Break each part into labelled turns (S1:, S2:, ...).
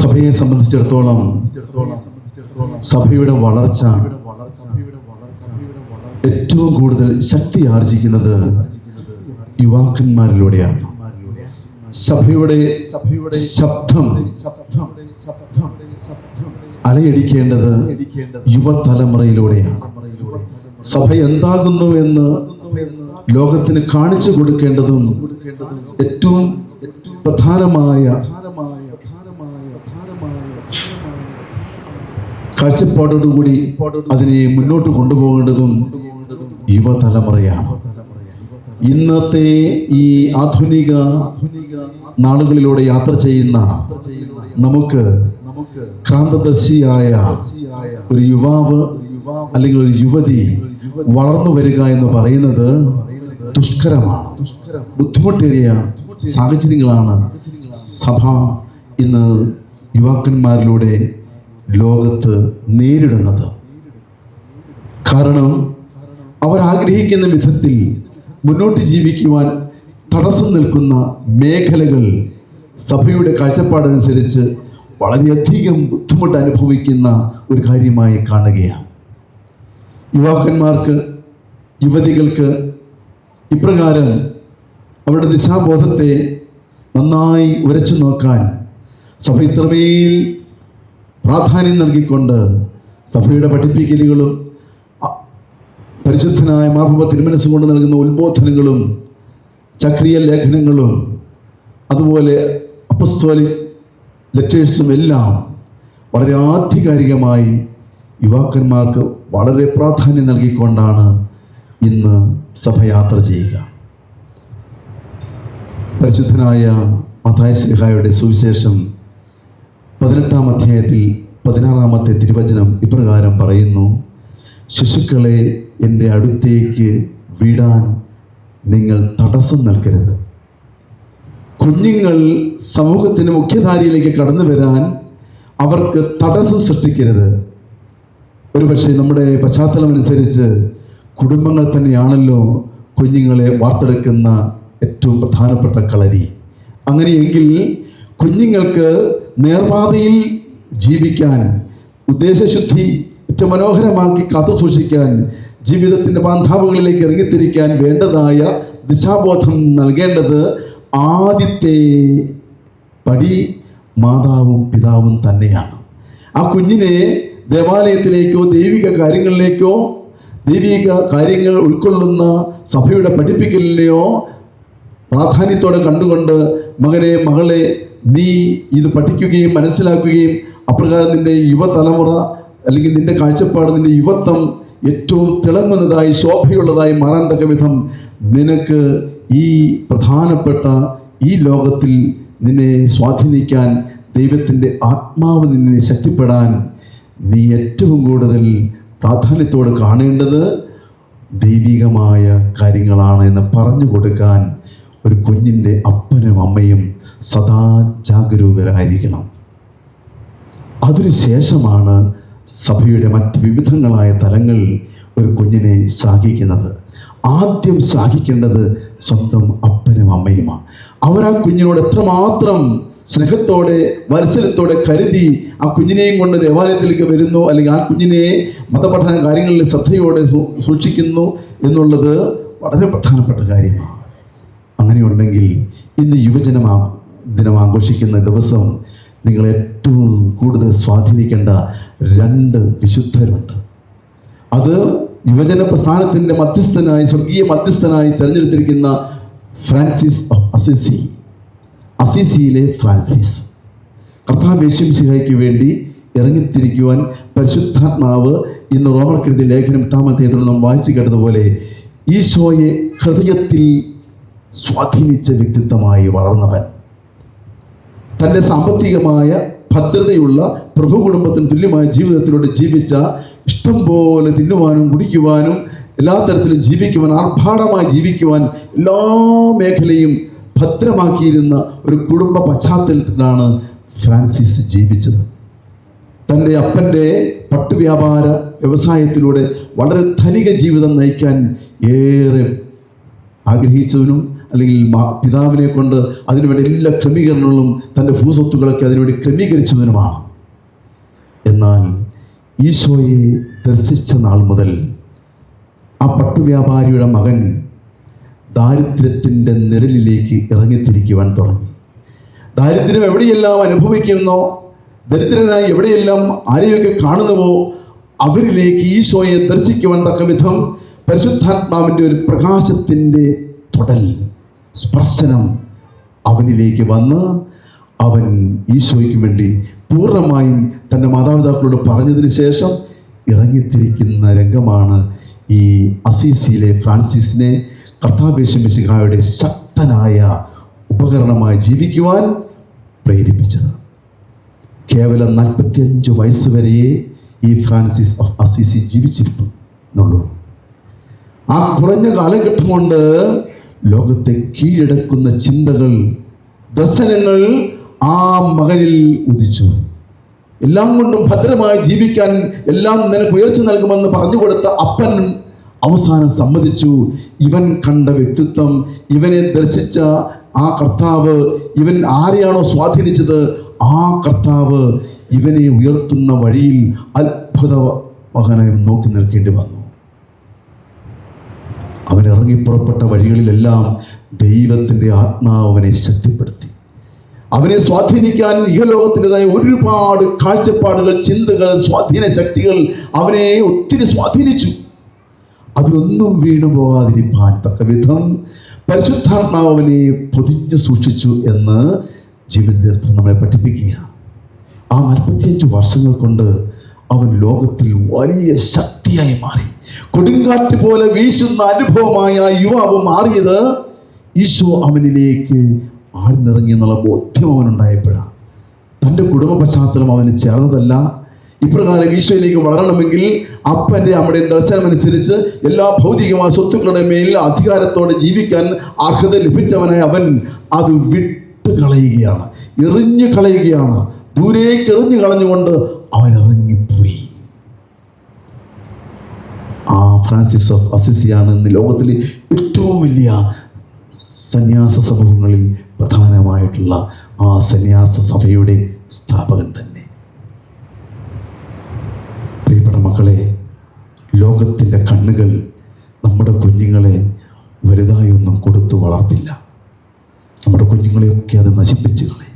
S1: സഭയെ സംബന്ധിച്ചിടത്തോളം സഭയുടെ വളർച്ച ഏറ്റവും കൂടുതൽ ശക്തി ആർജിക്കുന്നത് യുവാക്കന്മാരിലൂടെയാണ്. സഭയുടെ ശബ്ദം അലയടിക്കേണ്ടത് യുവതലമുറയിലൂടെയാണ്. സഭ എന്താകുന്നു എന്ന് ലോകത്തിന് കാണിച്ചു കൊടുക്കേണ്ടതും ഏറ്റവും പ്രധാനമായ കാഴ്ചപ്പാടോടുകൂടി അതിനെ മുന്നോട്ട് കൊണ്ടുപോകേണ്ടതും യുവതലമുറയാണ്. ഇന്നത്തെ ഈ ആധുനിക നാളുകളിലൂടെ യാത്ര ചെയ്യുന്ന നമുക്ക് ക്രാന്തദർശിയായ ഒരു യുവാവ് അല്ലെങ്കിൽ ഒരു യുവതി വളർന്നു വരിക എന്ന് പറയുന്നത് ദുഷ്കരമാണ്. ബുദ്ധിമുട്ടേറിയ സാഹചര്യങ്ങളാണ് സഭ ഇന്ന് യുവാക്കന്മാരിലൂടെ ലോകത്ത് നേരിടുന്നത്. കാരണം അവർ ആഗ്രഹിക്കുന്ന വിധത്തിൽ മുന്നോട്ട് ജീവിക്കുവാൻ തടസ്സം നിൽക്കുന്ന മേഖലകൾ സഭയുടെ കാഴ്ചപ്പാടനുസരിച്ച് വളരെയധികം ബുദ്ധിമുട്ട് അനുഭവിക്കുന്ന ഒരു കാര്യമായി കാണുകയാണ്. യുവാക്കന്മാർക്ക്, യുവതികൾക്ക് ഇപ്രകാരം അവരുടെ ദിശാബോധത്തെ നന്നായി ഉരച്ചു നോക്കാൻ സഭ ഇത്രമേൽ പ്രാധാന്യം നൽകിക്കൊണ്ട് സഭയുടെ പഠിപ്പിക്കലുകളും പരിശുദ്ധനായ മാർപ്പാപ്പ തിരുമനസ്സ് കൊണ്ട് നൽകുന്ന ഉത്ബോധനങ്ങളും ചക്രീയ ലേഖനങ്ങളും അതുപോലെ അപ്പസ്തോലിക് ലെറ്റേഴ്സും എല്ലാം വളരെ ആധികാരികമായി യുവാക്കന്മാർക്ക് വളരെ പ്രാധാന്യം നൽകിക്കൊണ്ടാണ് ഇന്ന് സഭ യാത്ര ചെയ്യുക. പരിശുദ്ധനായ മത്തായി ശ്ലീഹായുടെ സുവിശേഷം 18-ാം അധ്യായത്തിൽ 16-ാമത്തെ തിരുവചനം ഇപ്രകാരം പറയുന്നു: ശിശുക്കളെ എൻ്റെ അടുത്തേക്ക് വിടാൻ നിങ്ങൾ തടസ്സം നൽകരുത്. കുഞ്ഞുങ്ങൾ സമൂഹത്തിന് മുഖ്യധാരയിലേക്ക് കടന്നു വരാൻ അവർക്ക് തടസ്സം സൃഷ്ടിക്കരുത്. ഒരുപക്ഷെ നമ്മുടെ പശ്ചാത്തലം അനുസരിച്ച് കുടുംബങ്ങൾ തന്നെയാണല്ലോ കുഞ്ഞുങ്ങളെ വാർത്തെടുക്കുന്ന ഏറ്റവും പ്രധാനപ്പെട്ട കളരി. അങ്ങനെയെങ്കിൽ കുഞ്ഞുങ്ങൾക്ക് നേർപാതയിൽ ജീവിക്കാൻ, ഉദ്ദേശശുദ്ധി ഏറ്റവും മനോഹരമാക്കി കാത്തു സൂക്ഷിക്കാൻ, ജീവിതത്തിൻ്റെ ബാന്ധാവുകളിലേക്ക് ഇറങ്ങിത്തിരിക്കാൻ വേണ്ടതായ ദിശാബോധം നൽകേണ്ടത് ആദ്യത്തെ പടി മാതാവും പിതാവും തന്നെയാണ്. ആ കുഞ്ഞിനെ ദേവാലയത്തിലേക്കോ ദൈവിക കാര്യങ്ങളിലേക്കോ ദൈവിക കാര്യങ്ങൾ ഉൾക്കൊള്ളുന്ന സഭയുടെ പഠിപ്പിക്കലിനെയോ പ്രാധാന്യത്തോടെ കണ്ടുകൊണ്ട് മകനെ, മകളെ, നീ ഇത് പഠിക്കുകയും മനസ്സിലാക്കുകയും അപ്രകാരം നിൻ്റെ യുവതലമുറ അല്ലെങ്കിൽ നിൻ്റെ കാഴ്ചപ്പാട്, നിൻ്റെ യുവത്വം ഏറ്റവും തിളങ്ങുന്നതായി ശോഭയുള്ളതായി മാറാൻ തക്ക വിധം നിനക്ക് ഈ പ്രധാനപ്പെട്ട ഈ ലോകത്തിൽ നിന്നെ സ്വാധീനിക്കാൻ ദൈവത്തിൻ്റെ ആത്മാവ് നിന്നെ ശക്തിപ്പെടാൻ നീ ഏറ്റവും കൂടുതൽ പ്രാധാന്യത്തോടെ കാണേണ്ടത് ദൈവികമായ കാര്യങ്ങളാണ് എന്ന് പറഞ്ഞു കൊടുക്കാൻ ഒരു കുഞ്ഞിൻ്റെ അപ്പനും അമ്മയും സദാ ജാഗരൂകരായിരിക്കണം. അതിനുശേഷമാണ് സഭയുടെ മറ്റ് വിവിധങ്ങളായ തലങ്ങൾ ഒരു കുഞ്ഞിനെ ശ്ലാഘിക്കുന്നത്. ആദ്യം ശ്ലാഘിക്കേണ്ടത് സ്വന്തം അപ്പനും അമ്മയുമാണ്. അവർ ആ കുഞ്ഞിനോട് എത്രമാത്രം സ്നേഹത്തോടെ വാത്സല്യത്തോടെ കരുതി ആ കുഞ്ഞിനെയും കൊണ്ട് ദേവാലയത്തിലേക്ക് വരുന്നു, അല്ലെങ്കിൽ ആ കുഞ്ഞിനെ മതപഠന കാര്യങ്ങളിൽ ശ്രദ്ധയോടെ സൂക്ഷിക്കുന്നു എന്നുള്ളത് വളരെ പ്രധാനപ്പെട്ട കാര്യമാണ്. അങ്ങനെയുണ്ടെങ്കിൽ ഇന്ന് ദിനം ആഘോഷിക്കുന്ന ദിവസം നിങ്ങൾ ഏറ്റവും കൂടുതൽ സ്വാധീനിക്കേണ്ട 2 വിശുദ്ധരുണ്ട്. അത് യുവജന പ്രസ്ഥാനത്തിൻ്റെ മധ്യസ്ഥനായി, സ്വർഗീയ മധ്യസ്ഥനായി തിരഞ്ഞെടുത്തിരിക്കുന്ന ഫ്രാൻസിസ് ഓഫ് അസിസി, അസിസിയിലെ ഫ്രാൻസിസ്. കർത്താവ് യേശു മിശിഹായ്ക്ക് വേണ്ടി ഇറങ്ങിത്തിരിക്കുവാൻ പരിശുദ്ധാത്മാവ് ഇന്ന് റോമർക്കെഴുതിയ ലേഖനം 8-ാം അധ്യായത്തിൽ നാം വായിച്ചു കേട്ടതുപോലെ ഈശോയെ ഹൃദയത്തിൽ സ്വാധീനിച്ച വ്യക്തിത്വമായി വളർന്നവൻ, തൻ്റെ സാമ്പത്തികമായ ഭദ്രതയുള്ള പ്രഭു കുടുംബത്തിന് തുല്യമായ ജീവിതത്തിലൂടെ ജീവിച്ച, ഇഷ്ടം പോലെ തിന്നുവാനും കുടിക്കുവാനും എല്ലാ തരത്തിലും ജീവിക്കുവാൻ, ആർഭാടമായി ജീവിക്കുവാൻ എല്ലാ മേഖലയും ഭദ്രമാക്കിയിരുന്ന ഒരു കുടുംബ പശ്ചാത്തലത്തിലാണ് ഫ്രാൻസിസ് ജീവിച്ചത്. തൻ്റെ അപ്പൻ്റെ പട്ടുവ്യാപാര വ്യവസായത്തിലൂടെ വളരെ ധനിക ജീവിതം നയിക്കാൻ ഏറെ ആഗ്രഹിച്ചവനും അല്ലെങ്കിൽ പിതാവിനെ കൊണ്ട് അതിനുവേണ്ടി എല്ലാ ക്രമീകരണങ്ങളും തൻ്റെ ഭൂസ്വത്തുകളൊക്കെ അതിനുവേണ്ടി ക്രമീകരിച്ചവനുമാണ്. എന്നാൽ ഈശോയെ ദർശിച്ച നാൾ മുതൽ ആ പട്ടുവ്യാപാരിയുടെ മകൻ ദാരിദ്ര്യത്തിൻ്റെ നിഴലിലേക്ക് ഇറങ്ങിത്തിരിക്കുവാൻ തുടങ്ങി. ദാരിദ്ര്യം എവിടെയെല്ലാം അനുഭവിക്കുന്നോ, ദരിദ്രനായി എവിടെയെല്ലാം ആരെയൊക്കെ കാണുന്നുവോ അവരിലേക്ക് ഈശോയെ ദർശിക്കുവാൻ തക്ക വിധം പരിശുദ്ധാത്മാവിൻ്റെ ഒരു പ്രകാശത്തിൻ്റെ തൊടൽ, സ്പർശനം അവനിലേക്ക് വന്ന് അവൻ ഈശോയ്ക്ക് വേണ്ടി പൂർണ്ണമായും തൻ്റെ മാതാപിതാക്കളോട് പറഞ്ഞതിന് ശേഷം ഇറങ്ങിത്തിരിക്കുന്ന രംഗമാണ് ഈ അസീസിയിലെ ഫ്രാൻസിസിനെ കർത്താവേശു മിശിഹായുടെ ശക്തനായ ഉപകരണമായി ജീവിക്കുവാൻ പ്രേരിപ്പിച്ചത്. കേവലം 45 വയസ്സ് വരെയേ ഈ ഫ്രാൻസിസ് ഓഫ് അസീസി ജീവിച്ചിരിക്കുന്നുള്ളൂ. ആ കുറഞ്ഞ കാലഘട്ടം കൊണ്ട് ലോകത്തെ കീഴടക്കുന്ന ചിന്തകൾ, ദർശനങ്ങൾ ആ മകനിൽ ഉദിച്ചു. എല്ലാം കൊണ്ടും ഭദ്രമായി ജീവിക്കാൻ എല്ലാം നിനക്ക് ഉയർച്ച നൽകുമെന്ന് പറഞ്ഞു കൊടുത്ത അപ്പൻ അവസാനം സമ്മതിച്ചു. ഇവൻ കണ്ട വ്യക്തിത്വം, ഇവനെ ദർശിച്ച ആ കർത്താവ്, ഇവൻ ആരെയാണോ സ്വാധീനിച്ചത് ആ കർത്താവ് ഇവനെ ഉയർത്തുന്ന വഴിയിൽ അത്ഭുത മകനായി നോക്കി നിൽക്കേണ്ടി വന്നു. അവൻ ഇറങ്ങിപ്പുറപ്പെട്ട വഴികളിലെല്ലാം ദൈവത്തിൻ്റെ ആത്മാവ് അവനെ ശക്തിപ്പെടുത്തി. അവനെ സ്വാധീനിക്കാൻ ഇഹലോകത്തിൻ്റെതായ ഒരുപാട് കാഴ്ചപ്പാടുകൾ, ചിന്തകൾ, സ്വാധീന ശക്തികൾ അവനെ ഒത്തിരി സ്വാധീനിച്ചു. അതിലൊന്നും വീണു പോകാതിരിക്കാൻ തക്ക വിധം പരിശുദ്ധാത്മാവ് അവനെ പൊതിഞ്ഞു സൂക്ഷിച്ചു എന്ന് ജീവിതത്തിൽ നമ്മളെ പഠിപ്പിക്കുക. ആ 45 വർഷങ്ങൾ കൊണ്ട് അവൻ ലോകത്തിൽ വലിയ ശക്തിയായി മാറി. കൊടുങ്കാറ്റ് പോലെ വീശുന്ന അനുഭവമായ യുവാവ് മാറിയത് ഈശോ അവനിലേക്ക് ആഴ്ന്നിറങ്ങി എന്നുള്ള ബോധ്യം അവനുണ്ടായപ്പോഴാണ്. തൻ്റെ കുടുംബ പശ്ചാത്തലം അവന് ചേർന്നതല്ല. ഇപ്രകാരം ഈശോയിലേക്ക് വളരണമെങ്കിൽ അപ്പൻ്റെ അമ്മയുടെയും ദർശനമനുസരിച്ച് എല്ലാ ഭൗതികമായ സ്വത്തുക്കളുടെ മേൽ അധികാരത്തോടെ ജീവിക്കാൻ അർഹത ലഭിച്ചവനായി അവൻ അത് വിട്ടുകളയുകയാണ്, എറിഞ്ഞു കളയുകയാണ്. ദൂരേക്ക് എറിഞ്ഞു കളഞ്ഞുകൊണ്ട് അവൻ ഇറങ്ങിപ്പോയി. ആ ഫ്രാൻസിസ് ഓഫ് അസിസിയാണ് ഇന്ന് ലോകത്തിലെ ഏറ്റവും വലിയ സന്യാസ സമൂഹങ്ങളിൽ പ്രധാനമായിട്ടുള്ള ആ സന്യാസ സഭയുടെ സ്ഥാപകൻ തന്നെ. പ്രിയപ്പെട്ട മക്കളെ, ലോകത്തിൻ്റെ കണ്ണുകൾ നമ്മുടെ കുഞ്ഞുങ്ങളെ വലുതായൊന്നും കൊടുത്തു വളർത്തില്ല. നമ്മുടെ കുഞ്ഞുങ്ങളെയൊക്കെ അത് നശിപ്പിച്ച് കളയും.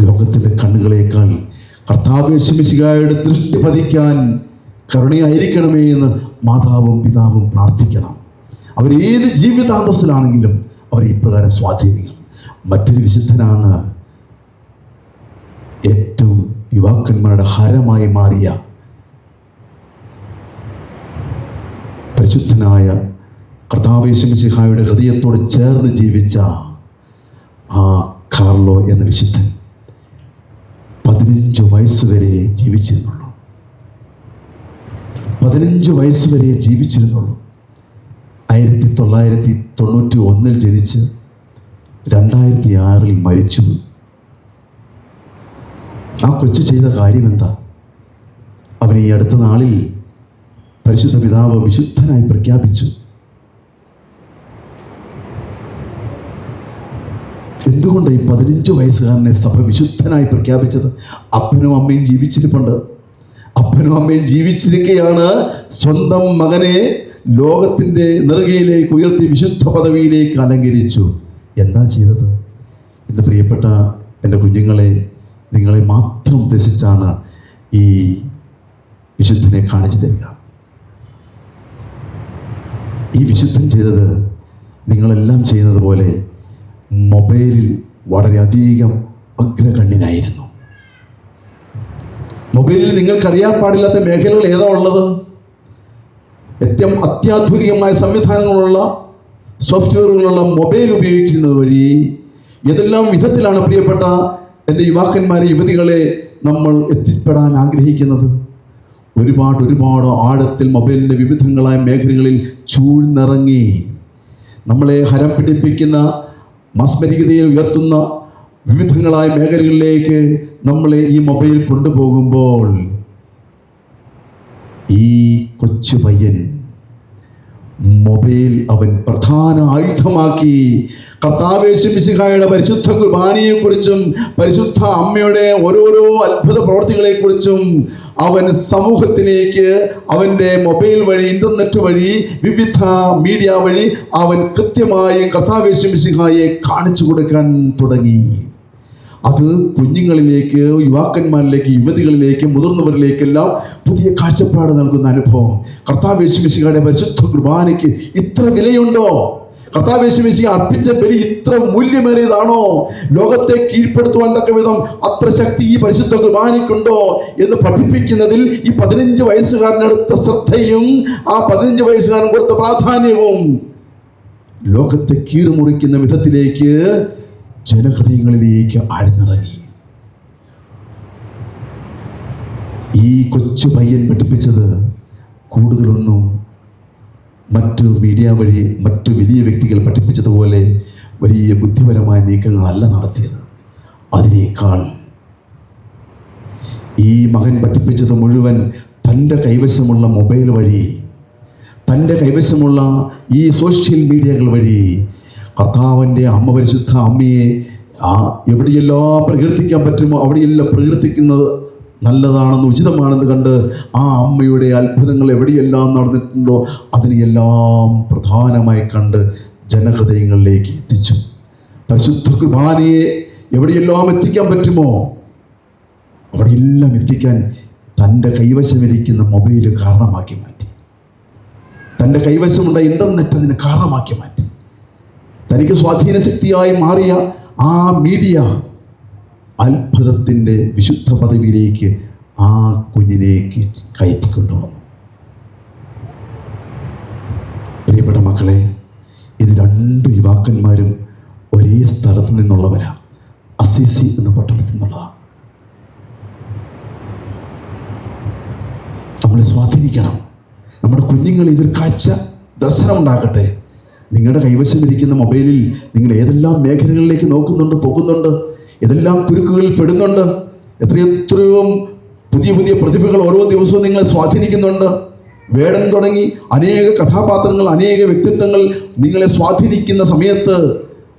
S1: ലോകത്തിൻ്റെ കണ്ണുകളേക്കാൾ കർത്താവേശു മിശിഹായുടെ ദൃഷ്ടി പതിക്കാൻ കരുണയായിരിക്കണമേ എന്ന് മാതാവും പിതാവും പ്രാർത്ഥിക്കണം. അവരേത് ജീവിതാന്തസ്സിലാണെങ്കിലും അവർ ഇപ്രകാരം സ്വാധീനിക്കണം. മറ്റൊരു വിശുദ്ധനാണ് ഏറ്റവും യുവാക്കന്മാരുടെ ഹരമായി മാറിയ പരിശുദ്ധനായ കർത്താവേശു മിശിഹായുടെ ഹൃദയത്തോട് ചേർന്ന് ജീവിച്ച ആ കാർലോ എന്ന വിശുദ്ധൻ 15 വയസ്സ് വരെ ജീവിച്ചിരുന്നുള്ളൂ. 15 വയസ്സ് വരെ ജീവിച്ചിരുന്നുള്ളൂ. 1991 ജനിച്ച് 2006 മരിച്ചു. ആ കൊച്ചു ചെയ്ത കാര്യം എന്താ? അവൻ ഈ അടുത്ത നാളിൽ പരിശുദ്ധ പിതാവ് വിശുദ്ധനായി പ്രഖ്യാപിച്ചു. എന്തുകൊണ്ട് ഈ 15 വയസ്സുകാരനെ സഭ വിശുദ്ധനായി പ്രഖ്യാപിച്ചത്? അപ്പനും അമ്മയും ജീവിച്ചിരിപ്പുണ്ട്. അപ്പനും അമ്മയും ജീവിച്ചിരിക്കെയാണ് സ്വന്തം മകനെ ലോകത്തിൻ്റെ നെറുകയിലേക്ക് ഉയർത്തി വിശുദ്ധ പദവിയിലേക്ക് അലങ്കരിച്ചു. എന്താ ചെയ്തത്? ഇന്ന് പ്രിയപ്പെട്ട എൻ്റെ കുഞ്ഞുങ്ങളെ, നിങ്ങളെ മാത്രം ഉദ്ദേശിച്ചാണ് ഈ വിശുദ്ധനെ കാണിച്ചു തരിക. ഈ വിശുദ്ധൻ ചെയ്തത് നിങ്ങളെല്ലാം ചെയ്യുന്നത് പോലെ മൊബൈലിൽ വളരെയധികം അഗ്രഗണ്യനായിരുന്നു. മൊബൈലിൽ നിങ്ങൾക്കറിയാൻ പാടില്ലാത്ത മേഖലകൾ ഏതാ ഉള്ളത്? ഏറ്റവും അത്യാധുനികമായ സംവിധാനങ്ങളുള്ള സോഫ്റ്റ്വെയറുകളുള്ള മൊബൈൽ ഉപയോഗിക്കുന്നത് വഴി ഏതെല്ലാം വിധത്തിലാണ് പ്രിയപ്പെട്ട എൻ്റെ യുവാക്കന്മാരെ, യുവതികളെ നമ്മൾ എത്തിപ്പെടാൻ ആഗ്രഹിക്കുന്നത്? ഒരുപാട് ആഴത്തിൽ മൊബൈലിൻ്റെ വിവിധങ്ങളായ മേഖലകളിൽ ചൂഴ്ന്നിറങ്ങി നമ്മളെ ഹരം പിടിപ്പിക്കുന്ന, മാസ്മരികതയെ ഉയർത്തുന്ന വിവിധങ്ങളായ മേഖലകളിലേക്ക് നമ്മളെ ഈ മൊബൈൽ കൊണ്ടുപോകുമ്പോൾ ഈ കൊച്ചു പയ്യൻ മൊബൈൽ അവൻ പ്രധാന ആയുധമാക്കി. കർത്താവേശു മിശിഹായുടെ പരിശുദ്ധ കുർബാനയെക്കുറിച്ചും പരിശുദ്ധ അമ്മയുടെ ഓരോരോ അത്ഭുത പ്രവർത്തികളെക്കുറിച്ചും അവൻ സമൂഹത്തിലേക്ക് അവൻ്റെ മൊബൈൽ വഴി, ഇൻ്റർനെറ്റ് വഴി, വിവിധ മീഡിയ വഴി അവൻ കൃത്യമായും കർത്താവേശു മിശിഹായെ കാണിച്ചു കൊടുക്കാൻ തുടങ്ങി. അത് കുഞ്ഞുങ്ങളിലേക്ക്, യുവാക്കന്മാരിലേക്ക്, യുവതികളിലേക്ക്, മുതിർന്നവരിലേക്കെല്ലാം പുതിയ കാഴ്ചപ്പാട് നൽകുന്ന അനുഭവം. കർത്താവേശു മിശിഹായുടെ പരിശുദ്ധ കുർബാനയ്ക്ക് ഇത്ര വിലയുണ്ടോ? കർത്താവേശു മിശിഹ അർപ്പിച്ച ബലി ഇത്ര മൂല്യമേറിയതാണോ? ലോകത്തെ കീഴ്പ്പെടുത്തുവാൻ തക്ക വിധം അത്ര ശക്തി ഈ പരിശുദ്ധ കുർബാനയ്ക്കുണ്ടോ എന്ന് പഠിപ്പിക്കുന്നതിൽ ഈ 15 വയസ്സുകാരനെടുത്ത ശ്രദ്ധയും ആ 15 വയസ്സുകാരൻ കൊടുത്ത പ്രാധാന്യവും ലോകത്തെ കീറുമുറിക്കുന്ന വിധത്തിലേക്ക് ജനഹൃദയങ്ങളിലേക്ക് ആഴ്ന്നിറങ്ങി. ഈ കൊച്ചു പയ്യൻ പഠിപ്പിച്ചത് കൂടുതലൊന്നും മറ്റു മീഡിയ വഴി മറ്റു വലിയ വ്യക്തികൾ പഠിപ്പിച്ചതുപോലെ വലിയ ബുദ്ധിപരമായ നീക്കങ്ങളല്ല നടത്തിയത്. അതിനേക്കാൾ ഈ മകൻ പഠിപ്പിച്ചത് മുഴുവൻ തൻ്റെ കൈവശമുള്ള മൊബൈൽ വഴി, തൻ്റെ കൈവശമുള്ള ഈ സോഷ്യൽ മീഡിയകൾ വഴി കർത്താവിൻ്റെ അമ്മ, പരിശുദ്ധ അമ്മയെ എവിടെയെല്ലാം പ്രകീർത്തിക്കാൻ പറ്റുമോ അവിടെയെല്ലാം പ്രകീർത്തിക്കുന്നത് നല്ലതാണെന്ന്, ഉചിതമാണെന്ന് കണ്ട് ആ അമ്മയുടെ അത്ഭുതങ്ങൾ എവിടെയെല്ലാം നടന്നിട്ടുണ്ടോ അതിനെയെല്ലാം പ്രധാനമായി കണ്ട് ജനഹൃദയങ്ങളിലേക്ക് എത്തിച്ചു. പരിശുദ്ധ കുർബാനയെ എവിടെയെല്ലാം എത്തിക്കാൻ പറ്റുമോ അവിടെയെല്ലാം എത്തിക്കാൻ തൻ്റെ കൈവശമിരിക്കുന്ന മൊബൈൽ കാരണമാക്കി മാറ്റി. തൻ്റെ കൈവശമുള്ള ഇൻ്റർനെറ്റ് അതിന് കാരണമാക്കി മാറ്റി. തനിക്ക് സ്വാധീന ശക്തിയായി മാറിയ ആ മീഡിയ അത്ഭുതത്തിൻ്റെ വിശുദ്ധ പദവിയിലേക്ക് ആ കുഞ്ഞിലേക്ക് കയറ്റിക്കൊണ്ടുവന്നു. പ്രിയപ്പെട്ട മക്കളെ, ഇത് 2 യുവാക്കന്മാരും ഒരേ സ്ഥലത്ത് നിന്നുള്ളവരാണ്. അസീസി എന്ന പട്ടണത്തിൽ നിന്നുള്ളതാണ്. നമ്മളെ സ്വാധീനിക്കണം. നമ്മുടെ കുഞ്ഞുങ്ങൾ ഇതൊരു കാഴ്ച ദർശനം ഉണ്ടാക്കട്ടെ. നിങ്ങളുടെ കൈവശമിരിക്കുന്ന മൊബൈലിൽ നിങ്ങൾ ഏതെല്ലാം മേഖലകളിലേക്ക് നോക്കുന്നുണ്ട്, പോകുന്നുണ്ട്, ഏതെല്ലാം കുരുക്കുകളിൽ പെടുന്നുണ്ട്, എത്രയോ പുതിയ പുതിയ പ്രതിഭകൾ ഓരോ ദിവസവും നിങ്ങളെ സ്വാധീനിക്കുന്നുണ്ട്. വേടൻ തുടങ്ങി അനേക കഥാപാത്രങ്ങൾ, അനേക വ്യക്തിത്വങ്ങൾ നിങ്ങളെ സ്വാധീനിക്കുന്ന സമയത്ത്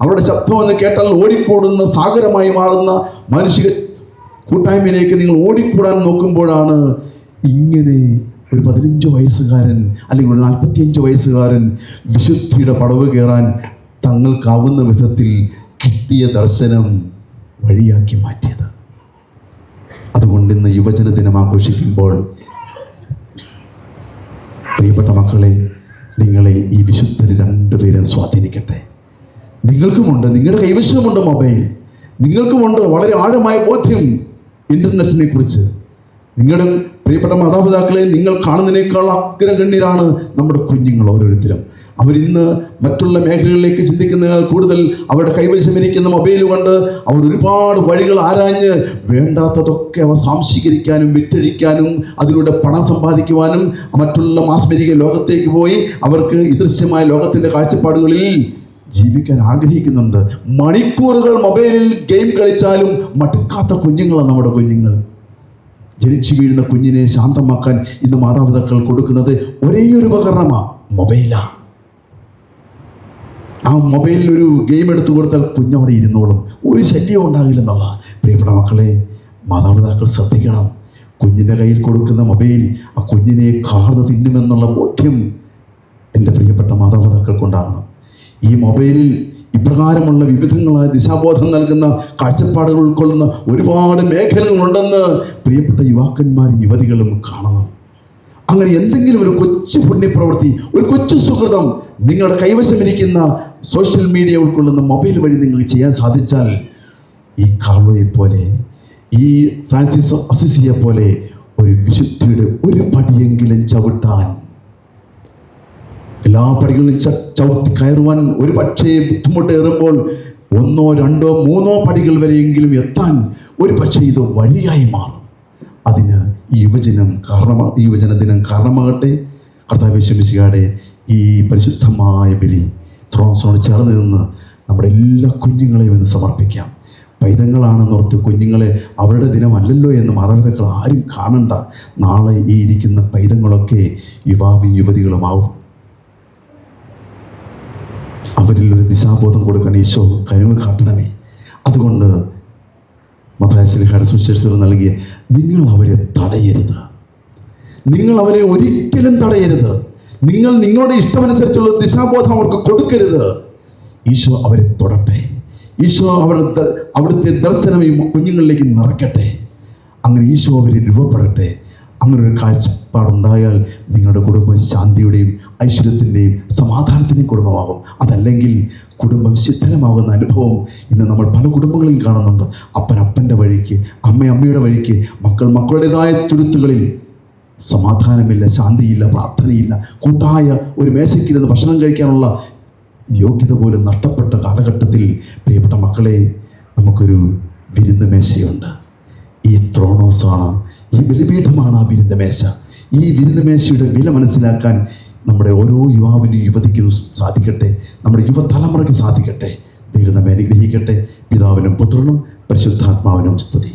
S1: അവരുടെ ശബ്ദമെന്ന് കേട്ടാൽ ഓടിക്കൂടുന്ന സാഗരമായി മാറുന്ന മാനുഷിക കൂട്ടായ്മയിലേക്ക് നിങ്ങൾ ഓടിക്കൂടാൻ നോക്കുമ്പോഴാണ് ഇങ്ങനെ ഒരു 15 വയസ്സുകാരൻ അല്ലെങ്കിൽ ഒരു 45 വയസ്സുകാരൻ വിശുദ്ധിയുടെ പടവ് കയറാൻ തങ്ങൾക്കാവുന്ന വിധത്തിൽ കിട്ടിയ ദർശനം വഴിയാക്കി മാറ്റിയത്. അതുകൊണ്ട് ഇന്ന് യുവജന ദിനം ആഘോഷിക്കുമ്പോൾ പ്രിയപ്പെട്ട മക്കളെ, നിങ്ങളെ ഈ വിശുദ്ധര് 2 പേരും സ്വാധീനിക്കട്ടെ. നിങ്ങൾക്കുമുണ്ട്, നിങ്ങളുടെ കൈവശമുണ്ട് മൊബൈൽ, നിങ്ങൾക്കുമുണ്ട് വളരെ ആഴമായ ബോധ്യം ഇൻ്റർനെറ്റിനെ കുറിച്ച്. നിങ്ങളുടെ പ്രിയപ്പെട്ട മാതാപിതാക്കളെ, നിങ്ങൾ കാണുന്നതിനേക്കാൾ അഗ്രഗണ്യരാണ് നമ്മുടെ കുഞ്ഞുങ്ങൾ ഓരോരുത്തരും. അവരിന്ന് മറ്റുള്ള മേഖലകളിലേക്ക് ചിന്തിക്കുന്നതിനാൽ കൂടുതൽ അവരുടെ കൈവശമിരിക്കുന്ന മൊബൈൽ കൊണ്ട് അവർ ഒരുപാട് വഴികൾ ആരാഞ്ഞ് വേണ്ടാത്തതൊക്കെ അവർ സാംശീകരിക്കാനും വിറ്റഴിക്കാനും അതിലൂടെ പണം സമ്പാദിക്കുവാനും മറ്റുള്ള മാസ്മരിക ലോകത്തേക്ക് പോയി അവർക്ക് ഇദൃശ്യമായ ലോകത്തിൻ്റെ കാഴ്ചപ്പാടുകളിൽ ജീവിക്കാൻ ആഗ്രഹിക്കുന്നുണ്ട്. മണിക്കൂറുകൾ മൊബൈലിൽ ഗെയിം കളിച്ചാലും മടുക്കാത്ത കുഞ്ഞുങ്ങളാണ് നമ്മുടെ കുഞ്ഞുങ്ങൾ. ജനിച്ചു വീഴുന്ന കുഞ്ഞിനെ ശാന്തമാക്കാൻ ഇന്ന് മാതാപിതാക്കൾ കൊടുക്കുന്നത് ഒരേ ഒരു ഉപകരണമാണ്, മൊബൈലാണ്. ആ മൊബൈലിൽ ഒരു ഗെയിം എടുത്തു കൊടുത്താൽ കുഞ്ഞവിടെ ഇരുന്നോളും, ഒരു ശല്യവും ഉണ്ടാകില്ലെന്നുള്ള. പ്രിയപ്പെട്ട മക്കളെ, മാതാപിതാക്കൾ ശ്രദ്ധിക്കണം. കുഞ്ഞിൻ്റെ കയ്യിൽ കൊടുക്കുന്ന മൊബൈൽ ആ കുഞ്ഞിനെ കാർന്ന് തിന്നുമെന്നുള്ള ബോധ്യം എൻ്റെ പ്രിയപ്പെട്ട മാതാപിതാക്കൾക്കുണ്ടാകണം. ഈ മൊബൈലിൽ ഇപ്രകാരമുള്ള വിവിധങ്ങളായ ദിശാബോധം നൽകുന്ന കാഴ്ചപ്പാടുകൾ ഉൾക്കൊള്ളുന്ന ഒരുപാട് മേഖലകളുണ്ടെന്ന് പ്രിയപ്പെട്ട യുവാക്കന്മാരും യുവതികളും കാണണം. അങ്ങനെ എന്തെങ്കിലും ഒരു കൊച്ചു പുണ്യപ്രവൃത്തി, ഒരു കൊച്ചു സുഹൃതം നിങ്ങളുടെ കൈവശമിരിക്കുന്ന സോഷ്യൽ മീഡിയ ഉൾക്കൊള്ളുന്ന മൊബൈൽ വഴി നിങ്ങൾക്ക് ചെയ്യാൻ സാധിച്ചാൽ ഈ കാർലോയെ പോലെ, ഈ ഫ്രാൻസിസ് അസിസിയെ പോലെ ഒരു വിശുദ്ധിയുടെ ഒരു പടിയെങ്കിലും ചവിട്ടാൻ, എല്ലാ പടികളിലും ചവിട്ടി കയറുവാൻ ഒരു പക്ഷേ ബുദ്ധിമുട്ടേറുമ്പോൾ 1, 2, 3 പടികൾ വരെയെങ്കിലും എത്താൻ ഒരു പക്ഷേ ഇത് വഴിയായി മാറും. അതിന് ഈ യുവജന ദിനം കാരണമാകട്ടെ. കർത്താവ് യേശു മിശിഹായുടെ ഈ പരിശുദ്ധമായ ബലി ത്രോൺസിനോട് ചേർന്ന് നിന്ന് നമ്മുടെ എല്ലാ കുഞ്ഞുങ്ങളെയും ഇന്ന് സമർപ്പിക്കാം. പൈതങ്ങളാണെന്നോർത്ത് കുഞ്ഞുങ്ങളെ അവരുടെ ദിനമല്ലല്ലോ എന്ന് മാതാപിതാക്കൾ ആരും കാണണ്ട. നാളെ ഈ ഇരിക്കുന്ന പൈതങ്ങളൊക്കെ യുവാവും യുവതികളുമാവും. അവരിൽ ഒരു ദിശാബോധം കൊടുക്കാൻ ഈശോ കഴിവ് കാട്ടണമേ. അതുകൊണ്ട് മത്തായി ശ്ലീഹായുടെ സുവിശേഷത്തിൽ നൽകിയ നിങ്ങൾ അവരെ തടയരുത്, നിങ്ങൾ അവരെ ഒരിക്കലും തടയരുത്, നിങ്ങൾ നിങ്ങളുടെ ഇഷ്ടമനുസരിച്ചുള്ള ദിശാബോധം അവർക്ക് കൊടുക്കരുത്. ഈശോ അവരെ തൊടട്ടെ, ഈശോ അവിടുത്തെ ദർശനം ഈ കുഞ്ഞുങ്ങളിലേക്ക് നിറയ്ക്കട്ടെ. അങ്ങനെ ഈശോ അവരെ രൂപപ്പെടട്ടെ. അങ്ങനെ ഒരു കാഴ്ചപ്പാടുണ്ടായാൽ നിങ്ങളുടെ കുടുംബം ശാന്തിയുടെയും ഐശ്വര്യത്തിൻ്റെയും സമാധാനത്തിൻ്റെയും കുടുംബമാകും. അതല്ലെങ്കിൽ കുടുംബം ശിഥിലമാകുന്ന അനുഭവം ഇന്ന് നമ്മൾ പല കുടുംബങ്ങളിൽ കാണുന്നുണ്ട്. അപ്പൻ അപ്പൻ്റെ വഴിക്ക്, അമ്മ അമ്മയുടെ വഴിക്ക്, മക്കൾ മക്കളുടേതായ തുരുത്തുകളിൽ സമാധാനമില്ല, ശാന്തിയില്ല, പ്രാർത്ഥനയില്ല. കൂട്ടായ ഒരു മേശയ്ക്കിരുന്ന് ഭക്ഷണം കഴിക്കാനുള്ള യോഗ്യത പോലും നഷ്ടപ്പെട്ട കാലഘട്ടത്തിൽ പ്രിയപ്പെട്ട മക്കളെ, നമുക്കൊരു വിരുന്ന് മേശയുണ്ട്. ഈ ത്രോണോസാണ്, ഈ ബലിപീഠമാണ് ആ വിരുന്ന് മേശ. ഈ വിരുന്ന് മേശയുടെ വില മനസ്സിലാക്കാൻ നമ്മുടെ ഓരോ യുവാവിനും യുവതിക്കും സാധിക്കട്ടെ, നമ്മുടെ യുവതലമുറയ്ക്ക് സാധിക്കട്ടെ. ദൈവം നമ്മെ അനുഗ്രഹിക്കട്ടെ. പിതാവിനും പുത്രനും പരിശുദ്ധാത്മാവിനും സ്തുതി.